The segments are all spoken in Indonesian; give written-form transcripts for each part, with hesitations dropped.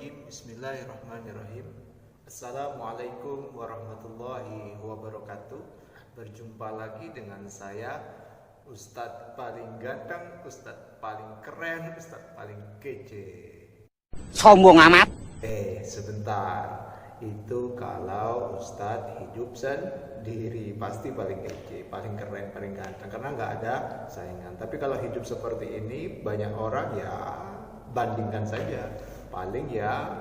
Bismillahirrahmanirrahim. Assalamualaikum warahmatullahi wabarakatuh. Berjumpa lagi dengan saya, Ustadz paling ganteng, Ustadz paling keren, Ustadz paling kece. Sombong amat. Sebentar. Itu kalau Ustadz hidup sendiri pasti paling kece, paling keren, paling ganteng, karena nggak ada saingan. Tapi kalau hidup seperti ini, banyak orang ya bandingkan saja, paling ya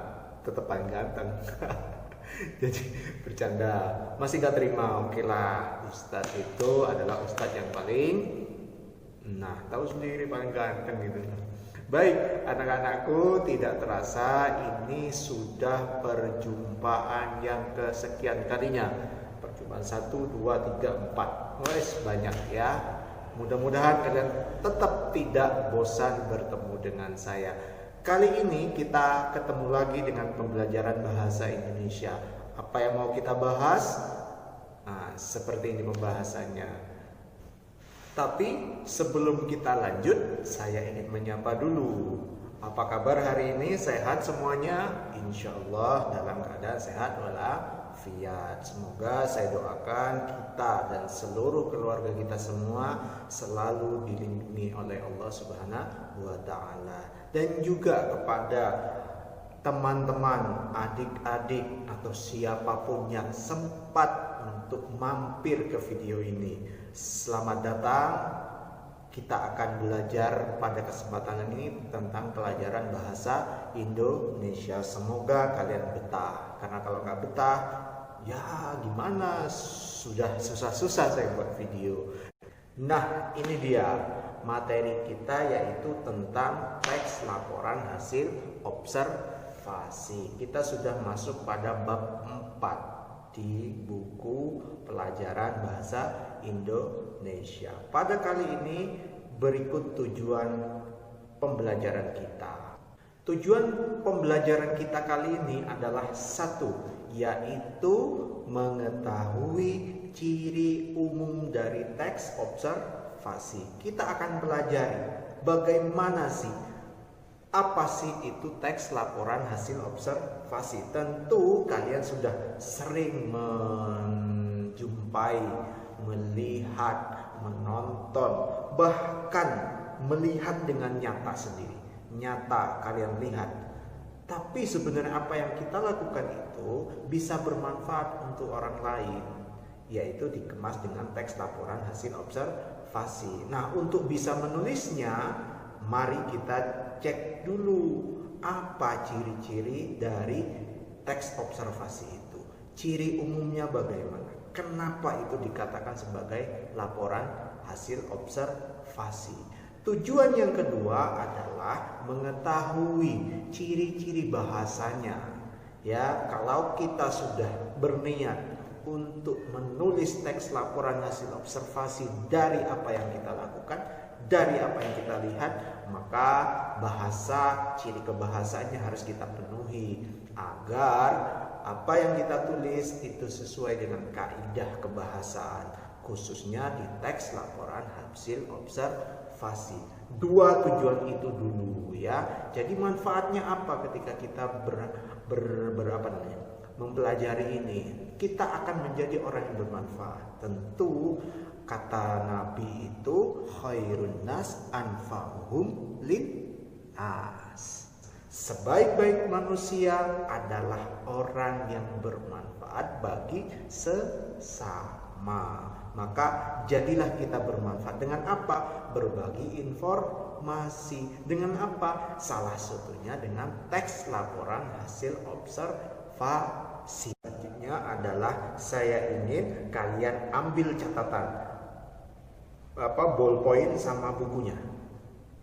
tetap paling ganteng. Jadi bercanda, masih gak terima. Oke lah, Ustadz itu adalah Ustadz yang paling, tahu sendiri, paling ganteng gitu. Baik, anak-anakku, tidak terasa ini sudah perjumpaan yang kesekian kalinya. Perjumpaan 1, 2, 3, 4. Wes banyak ya. Mudah-mudahan kalian tetap tidak bosan bertemu dengan saya. Kali ini kita ketemu lagi dengan pembelajaran bahasa Indonesia. Apa yang mau kita bahas? Seperti ini pembahasannya. Tapi sebelum kita lanjut, saya ingin menyapa dulu. Apa kabar hari ini? Sehat semuanya? Insya Allah dalam keadaan sehat walafiat. Semoga saya doakan kita dan seluruh keluarga kita semua selalu dilindungi oleh Allah Subhanahu wa Ta'ala. Dan juga kepada teman-teman, adik-adik atau siapapun yang sempat untuk mampir ke video ini, selamat datang. Kita akan belajar pada kesempatan ini tentang pelajaran bahasa Indonesia. Semoga kalian betah, karena kalau nggak betah, ya gimana, sudah susah-susah saya buat video. Nah, ini dia materi kita, yaitu tentang teks laporan hasil observasi. Kita sudah masuk pada bab 4 di buku pelajaran bahasa Indonesia. Pada kali ini berikut tujuan pembelajaran kita. Tujuan pembelajaran kita kali ini adalah 1, yaitu mengetahui ciri umum dari teks observasi. Kita akan pelajari bagaimana sih, apa sih itu teks laporan hasil observasi. Tentu kalian sudah sering menjumpai, melihat, menonton, bahkan melihat dengan nyata sendiri. Nyata kalian lihat. Tapi sebenarnya apa yang kita lakukan itu bisa bermanfaat untuk orang lain, yaitu dikemas dengan teks laporan hasil observasi. Nah, untuk bisa menulisnya, mari kita cek dulu apa ciri-ciri dari teks observasi itu. Ciri umumnya bagaimana? Kenapa itu dikatakan sebagai laporan hasil observasi? Tujuan yang kedua adalah mengetahui ciri-ciri bahasanya. Ya, kalau kita sudah berniat untuk menulis teks laporan hasil observasi dari apa yang kita lakukan, dari apa yang kita lihat, maka bahasa, ciri kebahasaannya harus kita penuhi agar apa yang kita tulis itu sesuai dengan kaidah kebahasaan, khususnya di teks laporan hasil observasi. 2 tujuan itu dulu ya. Jadi manfaatnya apa ketika kita mempelajari ini? Kita akan menjadi orang yang bermanfaat. Tentu kata Nabi itu khairun nas anfa'uhum linnas. Sebaik-baik manusia adalah orang yang bermanfaat bagi sesama. Maka jadilah kita bermanfaat. Dengan apa? Berbagi informasi. Dengan apa? Salah satunya dengan teks laporan hasil observasi. Selanjutnya adalah saya ingin kalian ambil catatan, ballpoint sama bukunya.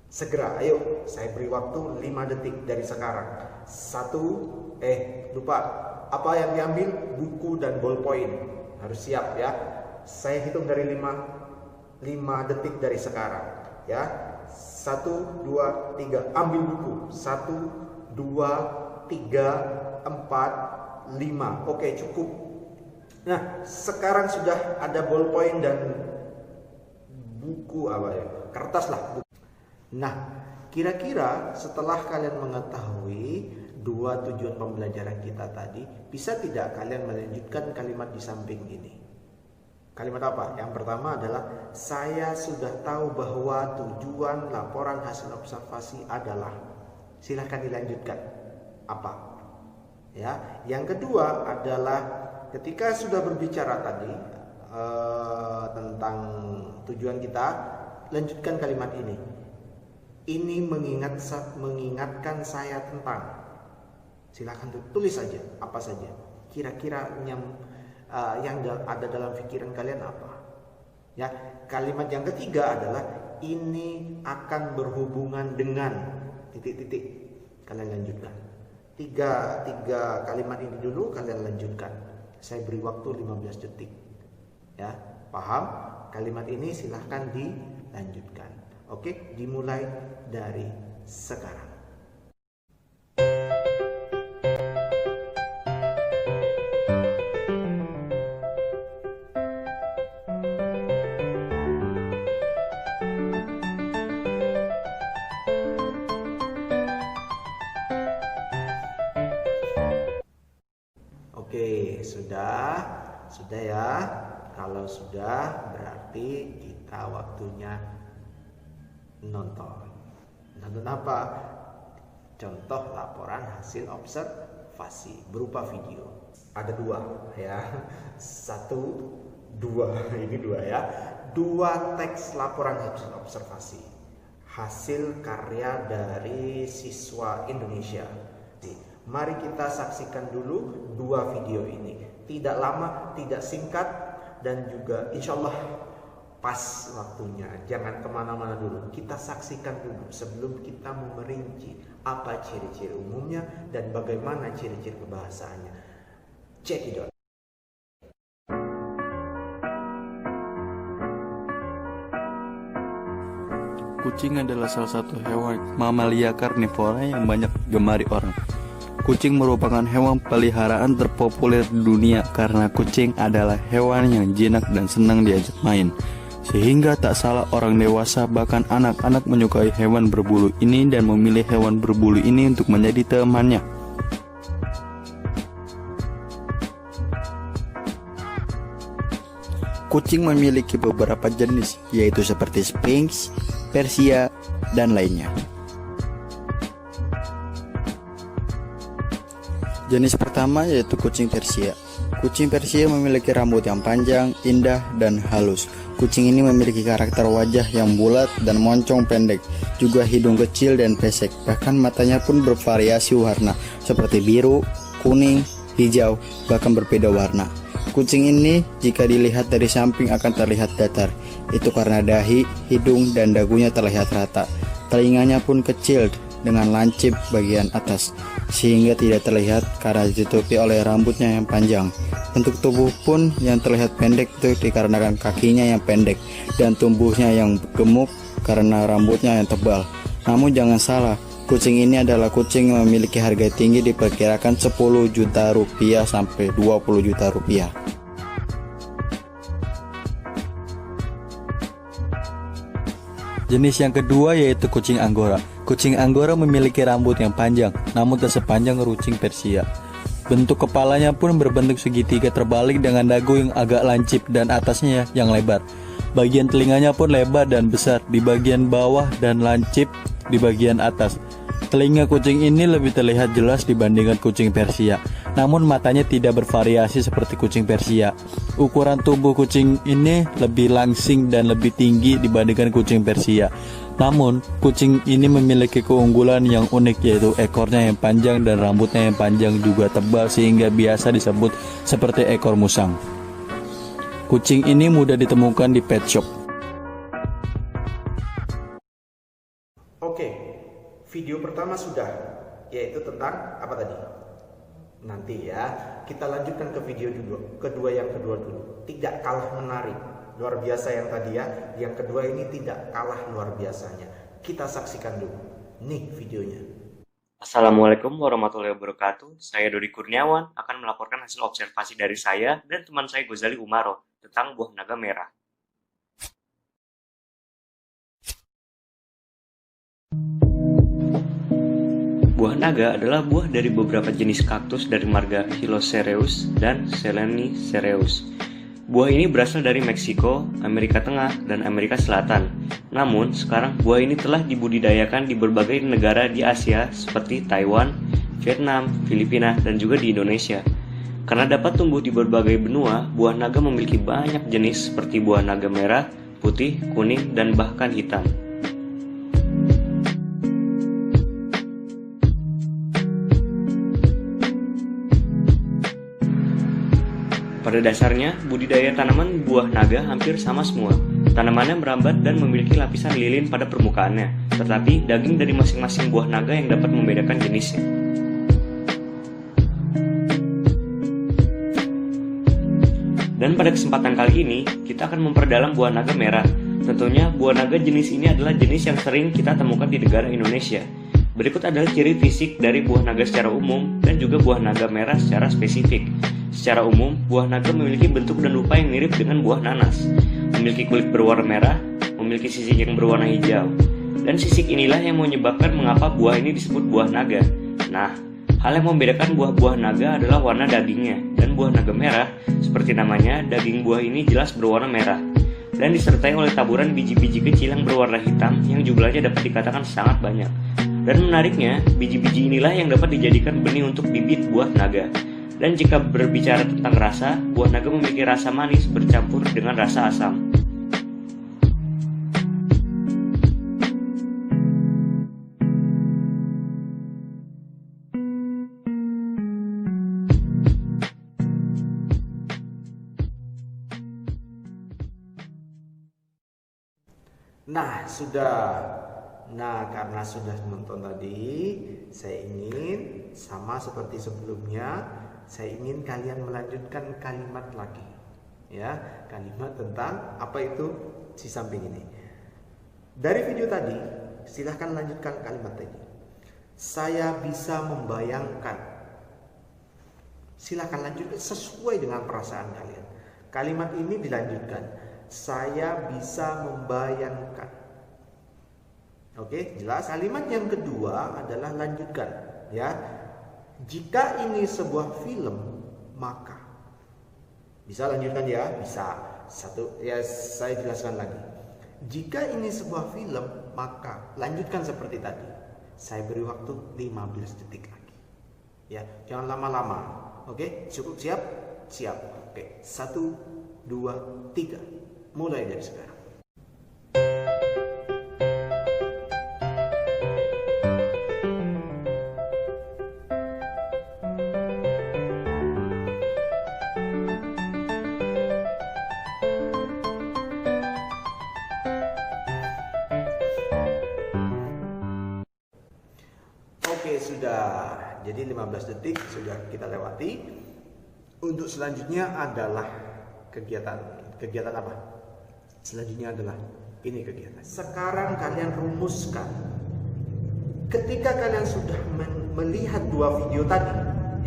Segera, ayo, saya beri waktu 5 detik dari sekarang. 1, lupa, apa yang diambil? Buku dan ballpoint. Harus siap ya. Saya hitung dari 5 detik dari sekarang ya. 1, 2, 3, ambil buku. 1, 2, 3, 4, 5. Oke, cukup. Nah, sekarang sudah ada ballpoint dan buku, kertas lah. Nah, kira-kira setelah kalian mengetahui dua tujuan pembelajaran kita tadi, bisa tidak kalian melanjutkan kalimat di samping ini? Kalimat apa? Yang pertama adalah saya sudah tahu bahwa tujuan laporan hasil observasi adalah. Silahkan dilanjutkan. Apa? Ya. Yang kedua adalah ketika sudah berbicara tadi tentang tujuan kita, lanjutkan kalimat ini. Ini mengingatkan saya tentang. Silahkan tulis saja apa saja. Kira-kira yang ada dalam pikiran kalian apa? Ya, kalimat yang ketiga adalah ini akan berhubungan dengan titik-titik. Kalian lanjutkan. Tiga kalimat ini dulu kalian lanjutkan. Saya beri waktu 15 detik. Ya, paham? Kalimat ini silahkan dilanjutkan. Oke, dimulai dari sekarang. Oke, sudah ya. Kalau sudah, berarti kita waktunya nonton. Nonton apa? Contoh laporan hasil observasi berupa video. Ada dua ya. Satu, dua. Ini dua ya. Dua teks laporan hasil observasi. Hasil karya dari siswa Indonesia. Mari kita saksikan dulu dua video ini. Tidak lama, tidak singkat, dan juga insya Allah pas waktunya. Jangan kemana-mana dulu. Kita saksikan dulu sebelum kita memerinci apa ciri-ciri umumnya dan bagaimana ciri-ciri kebahasaannya. Check it out. Kucing adalah salah satu hewan mamalia karnivora yang banyak digemari orang. Kucing merupakan hewan peliharaan terpopuler di dunia karena kucing adalah hewan yang jinak dan senang diajak main. Sehingga tak salah orang dewasa bahkan anak-anak menyukai hewan berbulu ini dan memilih hewan berbulu ini untuk menjadi temannya. Kucing memiliki beberapa jenis, yaitu seperti Sphinx, Persia, dan lainnya. Jenis pertama yaitu kucing Persia. Kucing Persia memiliki rambut yang panjang, indah, dan halus. Kucing ini memiliki karakter wajah yang bulat dan moncong pendek, juga hidung kecil dan pesek. Bahkan matanya pun bervariasi warna, seperti biru, kuning, hijau, bahkan berbeda warna. Kucing ini jika dilihat dari samping akan terlihat datar. Itu karena dahi, hidung, dan dagunya terlihat rata. Telinganya pun kecil dengan lancip bagian atas, sehingga tidak terlihat karena ditutupi oleh rambutnya yang panjang. Bentuk tubuh pun yang terlihat pendek itu dikarenakan kakinya yang pendek dan tubuhnya yang gemuk karena rambutnya yang tebal. Namun jangan salah, kucing ini adalah kucing yang memiliki harga tinggi, diperkirakan 10 juta rupiah sampai 20 juta rupiah. Jenis yang kedua yaitu kucing Anggora. Kucing Anggora memiliki rambut yang panjang, namun tak sepanjang kucing Persia. Bentuk kepalanya pun berbentuk segitiga terbalik dengan dagu yang agak lancip dan atasnya yang lebar. Bagian telinganya pun lebar dan besar di bagian bawah dan lancip di bagian atas. Telinga kucing ini lebih terlihat jelas dibandingkan kucing Persia, namun matanya tidak bervariasi seperti kucing Persia. Ukuran tubuh kucing ini lebih langsing dan lebih tinggi dibandingkan kucing Persia. Namun, kucing ini memiliki keunggulan yang unik, yaitu ekornya yang panjang dan rambutnya yang panjang juga tebal sehingga biasa disebut seperti ekor musang. Kucing ini mudah ditemukan di pet shop. Oke, video pertama sudah, yaitu tentang apa tadi? Nanti ya, kita lanjutkan ke video kedua dulu. Tidak kalah menarik, luar biasa yang tadi ya. Yang kedua ini tidak kalah luar biasanya. Kita saksikan dulu. Nih videonya. Assalamualaikum warahmatullahi wabarakatuh. Saya Dodi Kurniawan akan melaporkan hasil observasi dari saya dan teman saya Gozali Umaro tentang buah naga merah. Buah naga adalah buah dari beberapa jenis kaktus dari marga Hylocereus dan Selenicereus. Buah ini berasal dari Meksiko, Amerika Tengah, dan Amerika Selatan. Namun, sekarang buah ini telah dibudidayakan di berbagai negara di Asia seperti Taiwan, Vietnam, Filipina, dan juga di Indonesia. Karena dapat tumbuh di berbagai benua, buah naga memiliki banyak jenis seperti buah naga merah, putih, kuning, dan bahkan hitam. Pada dasarnya, budidaya tanaman buah naga hampir sama semua. Tanamannya merambat dan memiliki lapisan lilin pada permukaannya, tetapi daging dari masing-masing buah naga yang dapat membedakan jenisnya. Dan pada kesempatan kali ini, kita akan memperdalam buah naga merah. Tentunya, buah naga jenis ini adalah jenis yang sering kita temukan di negara Indonesia. Berikut adalah ciri fisik dari buah naga secara umum dan juga buah naga merah secara spesifik. Secara umum, buah naga memiliki bentuk dan rupa yang mirip dengan buah nanas. Memiliki kulit berwarna merah, memiliki sisik yang berwarna hijau. Dan sisik inilah yang menyebabkan mengapa buah ini disebut buah naga. Nah, hal yang membedakan buah-buah naga adalah warna dagingnya. Dan buah naga merah, seperti namanya, daging buah ini jelas berwarna merah. Dan disertai oleh taburan biji-biji kecil yang berwarna hitam yang jumlahnya dapat dikatakan sangat banyak. Dan menariknya, biji-biji inilah yang dapat dijadikan benih untuk bibit buah naga. Dan jika berbicara tentang rasa, buah naga memiliki rasa manis bercampur dengan rasa asam. Nah, karena sudah menonton tadi, saya ingin sama seperti sebelumnya, saya ingin kalian melanjutkan kalimat lagi. Ya, kalimat tentang apa itu si samping ini. Dari video tadi, silahkan lanjutkan kalimat tadi. Saya bisa membayangkan. Silahkan lanjutkan sesuai dengan perasaan kalian. Kalimat ini dilanjutkan. Saya bisa membayangkan. Oke, jelas. Kalimat yang kedua adalah lanjutkan, ya. Jika ini sebuah film, maka bisa lanjutkan ya, bisa. Satu, ya saya jelaskan lagi. Jika ini sebuah film, maka lanjutkan seperti tadi. Saya beri waktu 15 detik lagi. Ya, jangan lama-lama. Oke, cukup siap? Siap. Oke, 1, 2, 3. Mulai dari sekarang. Oke, sudah. Jadi 15 detik sudah kita lewati. Untuk selanjutnya adalah kegiatan apa? Selanjutnya adalah ini kegiatan. Sekarang kalian rumuskan. Ketika kalian sudah melihat dua video tadi,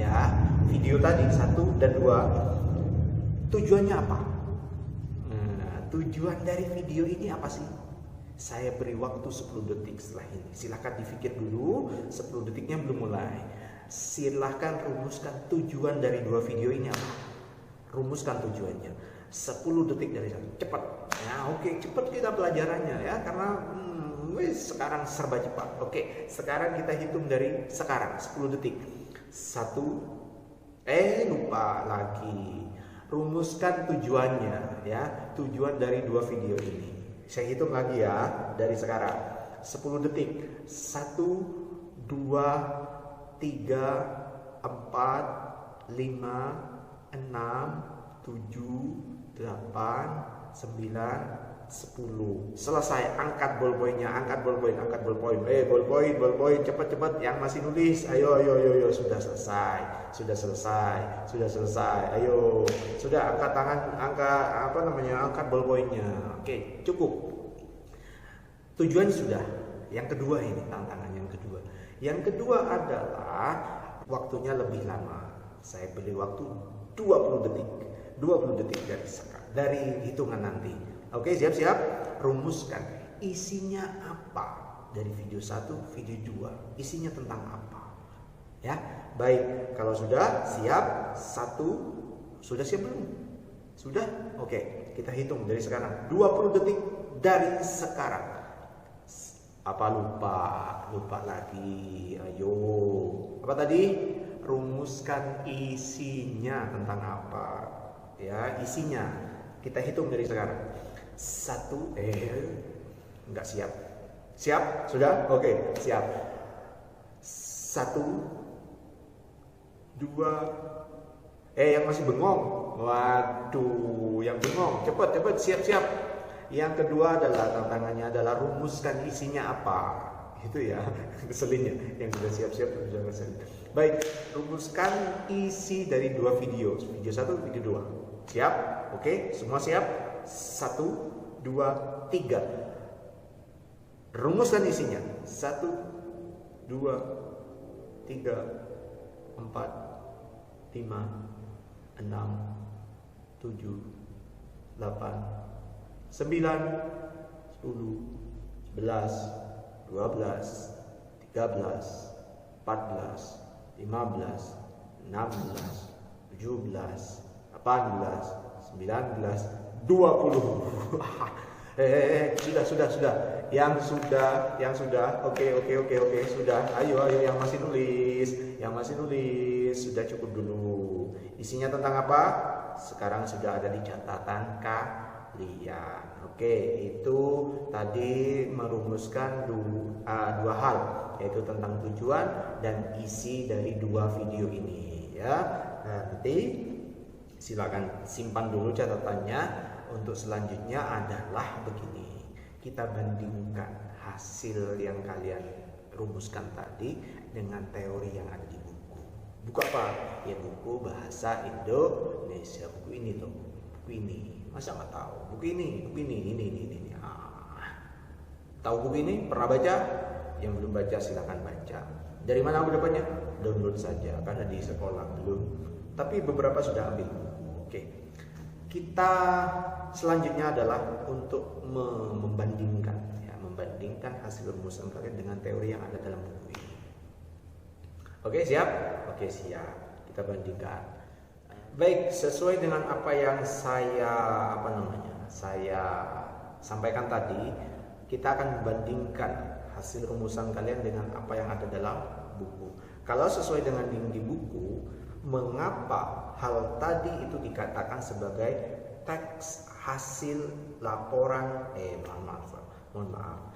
ya, video tadi 1 dan 2, tujuannya apa? Nah, tujuan dari video ini apa sih? Saya beri waktu 10 detik setelah ini. Silahkan dipikir dulu, 10 detiknya belum mulai. Silahkan rumuskan tujuan dari dua video ini apa? Rumuskan tujuannya. 10 detik dari sana. Cepat. Ya, oke, cepat kita pelajarannya ya, karena sekarang serba cepat. Oke, sekarang kita hitung dari sekarang 10 detik. 1. Lupa lagi. Rumuskan tujuannya ya, tujuan dari dua video ini. Saya hitung lagi ya, dari sekarang 10 detik. 1, 2, 3, 4, 5, 6, 7, 8, 9, 10. Selesai. Angkat ballpointnya, angkat ballpoint. Ballpoint, cepat, yang masih nulis. Ayo, sudah selesai. Ayo, sudah angkat tangan, angkat ballpointnya. Oke, cukup. Tujuan sudah. Yang kedua ini tantangan yang kedua. Yang kedua adalah waktunya lebih lama. Saya beri waktu 20 detik. 20 detik dari hitungan nanti. Oke, siap-siap. Rumuskan isinya apa dari video 1, video 2. Isinya tentang apa? Ya, baik. Kalau sudah siap, satu, sudah siap belum? Sudah? Oke, kita hitung dari sekarang. 20 detik dari sekarang. Apa lupa lagi? Ayo. Apa tadi? Rumuskan isinya tentang apa? Ya, isinya. Kita hitung dari sekarang. Satu, enggak siap. Siap? Sudah? Oke, siap. Satu, dua, yang masih bengong. Waduh, yang bengong. Cepat, siap. Yang kedua adalah tantangannya adalah rumuskan isinya apa. Itu ya, keselinnya. Yang sudah siap-siap sudah keselin. Baik, rumuskan isi dari 2 video. Video 1, video 2. Siap? Oke, semua siap? 1, 2, 3. Rumuskan isinya. 1, 2, 3, 4, 5, 6, 7, 8, 9, 10, 11, 12, 13, 14, 15, 16, 17, 18, 19, 20. Sudah. Yang sudah. Oke, sudah. Ayo yang masih nulis, sudah cukup dulu. Isinya tentang apa? Sekarang sudah ada di catatan kalian. Oke, itu tadi merumuskan dua hal, yaitu tentang tujuan dan isi dari 2 video ini ya. Nanti silakan simpan dulu catatannya. Untuk selanjutnya adalah begini, kita bandingkan hasil yang kalian rumuskan tadi dengan teori yang ada di buku. Buku apa? Ya buku bahasa Indonesia. Buku ini tuh, buku ini. Masa nggak tahu? Buku ini. Tahu buku ini? Pernah baca? Yang belum baca silakan baca. Dari mana aku dapatnya? Download saja, karena di sekolah belum. Tapi beberapa sudah ambil. Oke. Kita selanjutnya adalah untuk membandingkan hasil rumusan kalian dengan teori yang ada dalam buku ini. Oke, siap? Oke, siap. Kita bandingkan. Baik, sesuai dengan apa yang saya sampaikan tadi, kita akan membandingkan hasil rumusan kalian dengan apa yang ada dalam buku. Kalau sesuai dengan yang di buku, mengapa hal tadi itu dikatakan sebagai teks hasil laporan mohon maaf,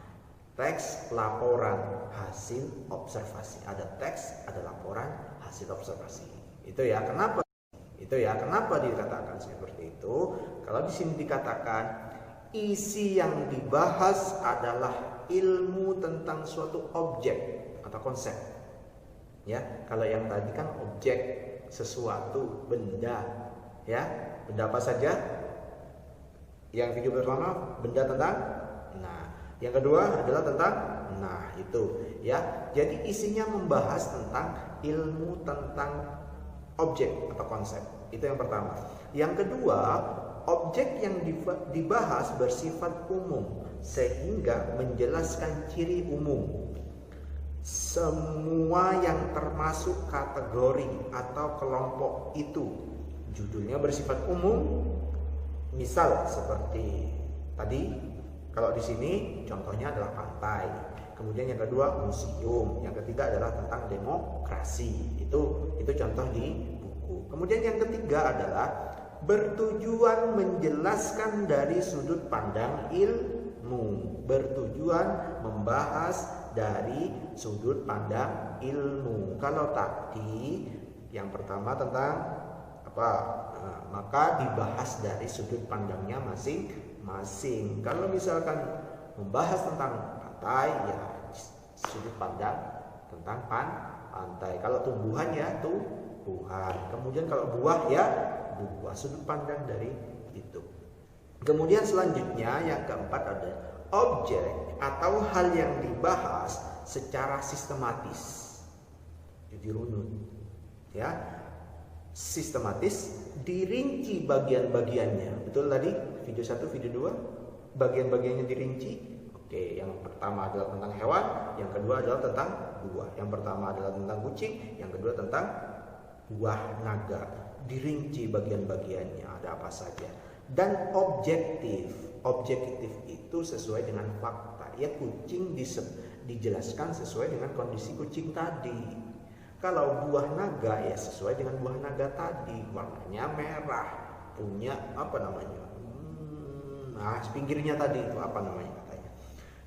teks laporan hasil observasi. Ada teks, ada laporan hasil observasi. Itu ya kenapa dikatakan seperti itu? Kalau di sini dikatakan isi yang dibahas adalah ilmu tentang suatu objek atau konsep. Ya, kalau yang tadi kan objek, sesuatu, benda, ya, benda apa saja? Yang video pertama benda tentang, yang kedua adalah tentang, itu, ya. Jadi isinya membahas tentang ilmu tentang objek atau konsep. Itu yang pertama. Yang kedua, objek yang dibahas bersifat umum sehingga menjelaskan ciri umum. Semua yang termasuk kategori atau kelompok itu judulnya bersifat umum. Misal seperti tadi, kalau di sini contohnya adalah pantai. Kemudian yang kedua museum, yang ketiga adalah tentang demokrasi. Itu contoh di buku. Kemudian yang ketiga adalah bertujuan menjelaskan dari sudut pandang ilmu. Bertujuan membahas dari sudut pandang ilmu. Kalau tadi yang pertama tentang apa? Maka dibahas dari sudut pandangnya masing-masing. Kalau misalkan membahas tentang pantai, ya sudut pandang tentang pantai. Kalau tumbuhan ya tumbuhan. Kemudian kalau buah ya buah, sudut pandang dari itu. Kemudian selanjutnya yang keempat ada objek atau hal yang dibahas secara sistematis. Jadi runut, ya, sistematis, dirinci bagian-bagiannya. Betul tadi video 1, video 2, bagian-bagiannya dirinci. Oke, yang pertama adalah tentang hewan, yang kedua adalah tentang buah. Yang pertama adalah tentang kucing, yang kedua tentang buah naga. Dirinci bagian-bagiannya ada apa saja. Dan objektif itu sesuai dengan fakta. Ya, kucing dijelaskan sesuai dengan kondisi kucing tadi. Kalau buah naga ya sesuai dengan buah naga tadi, warnanya merah, punya apa namanya? Pinggirnya tadi itu apa namanya katanya?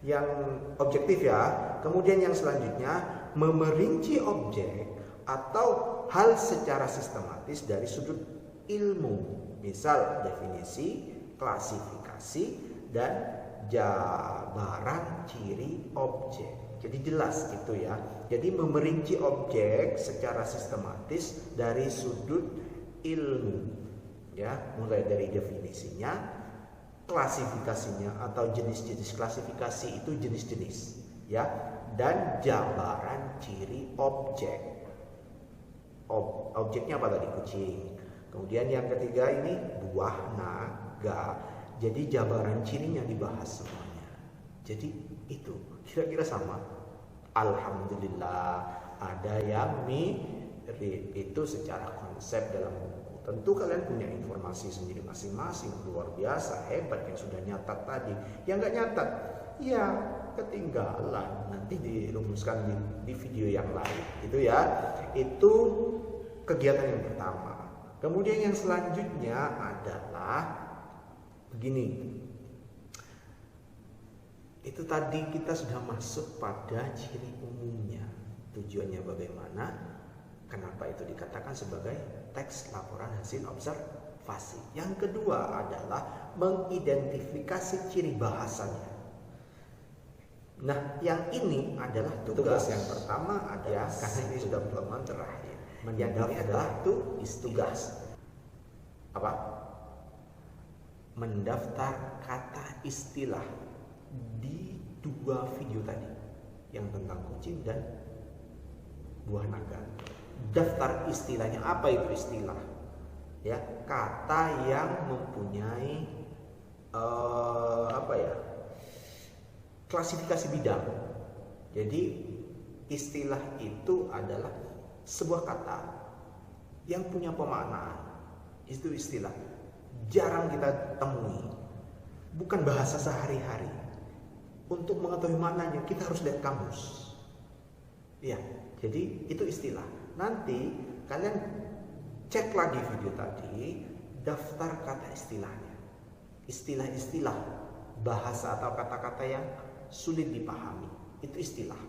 Yang objektif ya. Kemudian yang selanjutnya memerinci objek atau hal secara sistematis dari sudut ilmu, misal definisi, klasifikasi, dan jabaran ciri objek. Jadi jelas gitu ya. Jadi memerinci objek secara sistematis dari sudut ilmu, ya, mulai dari definisinya, klasifikasinya atau jenis-jenis klasifikasi itu jenis-jenis, ya, dan jabaran ciri objek. Objeknya apa tadi? Kucing. Kemudian yang ketiga ini buah naga. Jadi jabaran cirinya dibahas semuanya. Jadi itu kira-kira sama. Alhamdulillah ada yang mirip itu secara konsep dalam buku. Tentu kalian punya informasi sendiri masing-masing, luar biasa hebat yang sudah nyatat tadi. Yang nggak nyatat, ya ketinggalan, nanti dirumuskan di video yang lain. Itu ya, itu kegiatan yang pertama. Kemudian yang selanjutnya adalah begini. Itu tadi kita sudah masuk pada ciri umumnya. Tujuannya bagaimana? Kenapa itu dikatakan sebagai teks laporan hasil observasi. Yang kedua adalah mengidentifikasi ciri bahasanya. Nah, yang ini adalah tugas yang pertama adalah karena ini sudah pertemuan terakhir. Yang ini adalah tugas. Apa? Mendaftar kata istilah di dua video tadi, yang tentang kucing dan buah naga. Daftar istilahnya. Apa itu istilah? Ya, kata yang mempunyai klasifikasi bidang. Jadi istilah itu adalah sebuah kata yang punya pemaknaan. Itu istilah. Jarang kita temui. Bukan bahasa sehari-hari. Untuk mengetahui maknanya kita harus lihat kamus. Ya, jadi itu istilah. Nanti kalian cek lagi video tadi, daftar kata istilahnya. Istilah-istilah bahasa atau kata-kata yang sulit dipahami, itu istilah.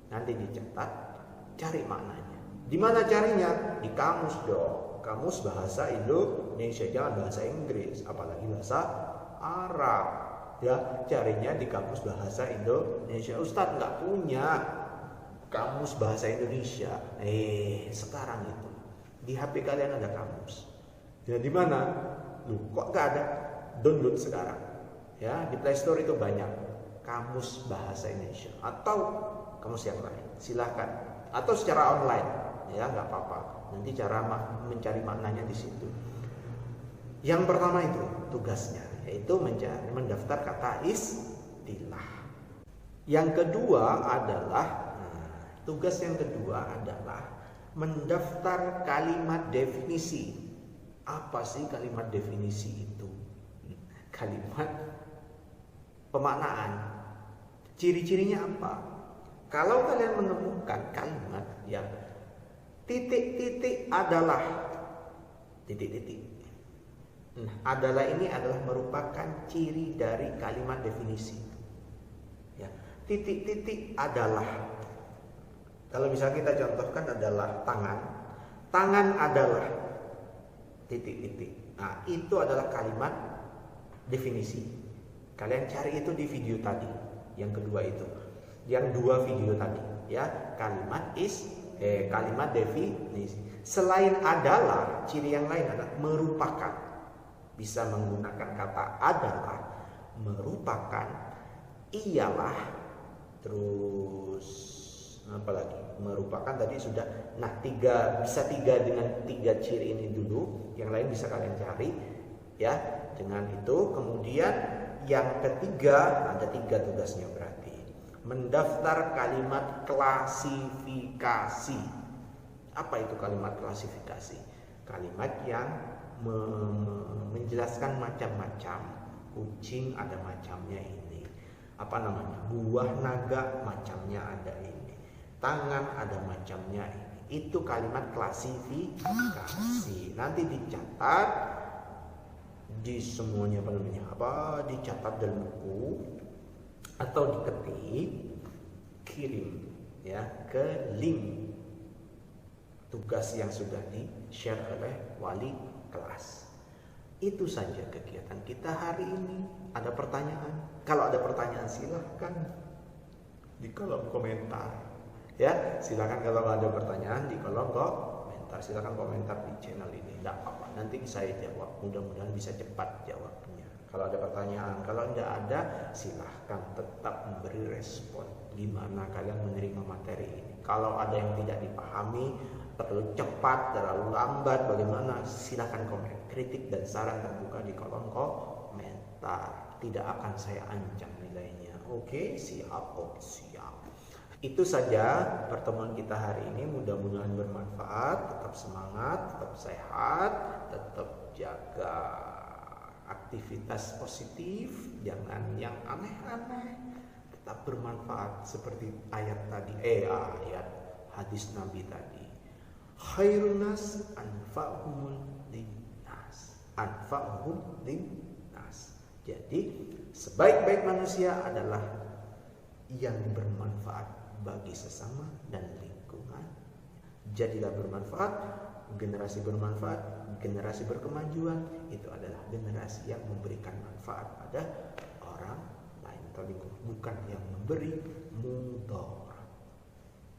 Nanti dicatat, cari maknanya. Di mana carinya? Di kamus dong. Kamus bahasa Indonesia, jangan bahasa Inggris, apalagi bahasa Arab. Ya, carinya di kamus bahasa Indonesia. Ustadz nggak punya kamus bahasa Indonesia. Sekarang itu di HP kalian ada kamus. Ya, di mana? Kok nggak ada? Download sekarang. Ya, di Play Store itu banyak kamus bahasa Indonesia atau kamus yang lain. Silahkan. Atau secara online, ya nggak apa-apa. Nanti cara mencari maknanya di situ. Yang pertama itu tugasnya, yaitu mendaftar kata istilah. Yang kedua adalah tugas yang kedua adalah mendaftar kalimat definisi. Apa sih kalimat definisi itu? Kalimat pemaknaan. Ciri-cirinya apa? Kalau kalian menemukan kalimat yang titik-titik adalah titik-titik. Nah, adalah ini adalah merupakan ciri dari kalimat definisi. Ya, titik-titik adalah. Kalau misalnya kita contohkan adalah tangan. Tangan adalah titik-titik. Nah, itu adalah kalimat definisi. Kalian cari itu di video tadi. Yang kedua itu. Yang dua video tadi, ya, kalimat kalimat definisi. Selain adalah, ciri yang lain adalah merupakan. Bisa menggunakan kata adalah, merupakan, ialah, terus apalagi? Merupakan tadi sudah. Nah, bisa tiga dengan tiga ciri ini dulu. Yang lain bisa kalian cari, ya. Dengan itu, kemudian Yang ketiga, ada 3 tugasnya berarti. Mendaftar kalimat klasifikasi. Apa itu kalimat klasifikasi? Kalimat yang menjelaskan macam-macam. Kucing ada macamnya ini. Apa namanya? Buah naga macamnya ada ini. Tangan ada macamnya ini. Itu kalimat klasifikasi. Nanti dicatat di semuanya dicatat dalam buku atau diketik, kirim ya ke link tugas yang sudah di-share oleh wali kelas. Itu saja kegiatan kita hari ini. Ada pertanyaan? Kalau ada pertanyaan silahkan di kolom komentar. Ya, silakan kalau ada pertanyaan di kolom komentar. Silakan komentar di channel ini. Tidak apa-apa. Nanti saya jawab. Mudah-mudahan bisa cepat jawabnya. Kalau ada pertanyaan, kalau tidak ada, silahkan tetap memberi respon. Gimana kalian menerima materi ini? Kalau ada yang tidak dipahami, terlalu cepat, terlalu lambat, bagaimana? Silahkan komen. Kritik dan saran terbuka di kolom komentar. Tidak akan saya ancam nilainya. Oke, siap. Itu saja pertemuan kita hari ini. Mudah-mudahan bermanfaat. Tetap semangat, tetap sehat, tetap jaga aktivitas positif. Jangan yang aneh-aneh. Tetap bermanfaat seperti ayat tadi. Ayat hadis Nabi tadi. Khairun nas anfa'hum linnas. Anfa'hum linnas. Jadi sebaik-baik manusia adalah yang bermanfaat bagi sesama dan lingkungan. Jadilah bermanfaat, generasi bermanfaat, generasi berkemajuan. Itu adalah generasi yang memberikan manfaat pada orang lain atau lingkungan, bukan yang memberi mudarat.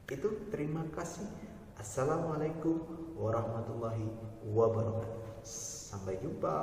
Itu terima kasih. Assalamualaikum warahmatullahi wabarakatuh. Sampai jumpa.